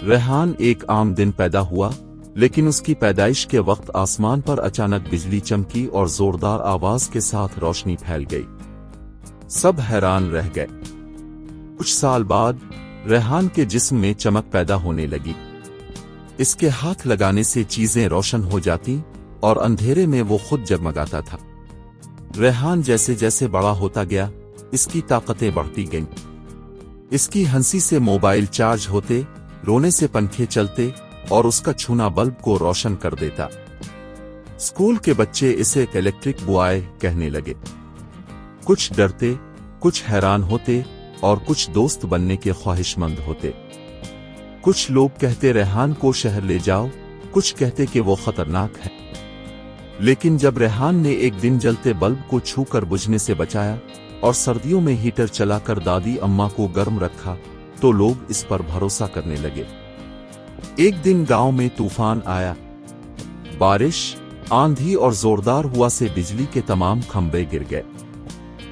रेहान एक आम दिन पैदा हुआ, लेकिन उसकी पैदाइश के वक्त आसमान पर अचानक बिजली चमकी और जोरदार आवाज के साथ रोशनी फैल गई। सब हैरान रह गए। कुछ साल बाद रेहान के जिस्म में चमक पैदा होने लगी। इसके हाथ लगाने से चीजें रोशन हो जाती और अंधेरे में वो खुद जगमगाता था। रेहान जैसे जैसे बड़ा होता गया, इसकी ताकतें बढ़ती गईं। इसकी हंसी से मोबाइल चार्ज होते, रोने से पंखे चलते और उसका छूना बल्ब को रोशन कर देता। स्कूल के बच्चे इसे इलेक्ट्रिक बॉय कहने लगे। कुछ डरते, कुछ हैरान होते और कुछ दोस्त बनने के ख्वाहिशमंद होते। कुछ लोग कहते रेहान को शहर ले जाओ, कुछ कहते कि वो खतरनाक है। लेकिन जब रेहान ने एक दिन जलते बल्ब को छूकर बुझने से बचाया और सर्दियों में हीटर चलाकर दादी अम्मा को गर्म रखा, तो लोग इस पर भरोसा करने लगे। एक दिन गांव में तूफान आया। बारिश, आंधी और जोरदार हुआ से बिजली के तमाम खंभे गिर गए।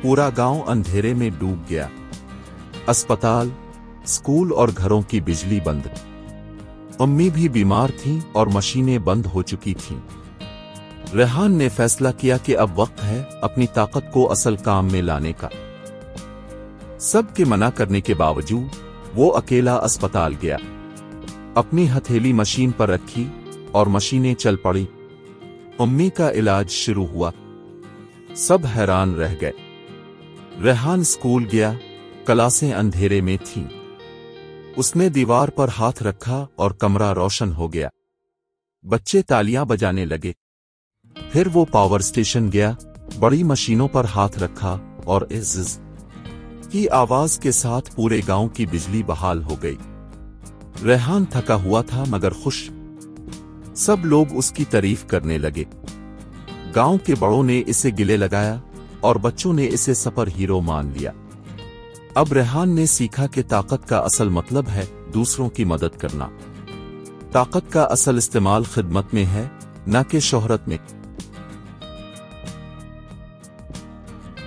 पूरा गांव अंधेरे में डूब गया। अस्पताल, स्कूल और घरों की बिजली बंद। अम्मी भी बीमार थीं और मशीनें बंद हो चुकी थीं। रेहान ने फैसला किया कि अब वक्त है अपनी ताकत को असल काम में लाने का। सबके मना करने के बावजूद वो अकेला अस्पताल गया। अपनी हथेली मशीन पर रखी और मशीनें चल पड़ी। अम्मी का इलाज शुरू हुआ। सब हैरान रह गए। रेहान स्कूल गया, क्लासें अंधेरे में थीं। उसने दीवार पर हाथ रखा और कमरा रोशन हो गया। बच्चे तालियां बजाने लगे। फिर वो पावर स्टेशन गया, बड़ी मशीनों पर हाथ रखा और इज़्ज़ की आवाज के साथ पूरे गांव की बिजली बहाल हो गई। रेहान थका हुआ था मगर खुश। सब लोग उसकी तारीफ करने लगे। गांव के बड़ों ने इसे गिले लगाया और बच्चों ने इसे सुपर हीरो मान लिया। अब रेहान ने सीखा कि ताकत का असल मतलब है दूसरों की मदद करना। ताकत का असल इस्तेमाल खिदमत में है, न कि शोहरत में।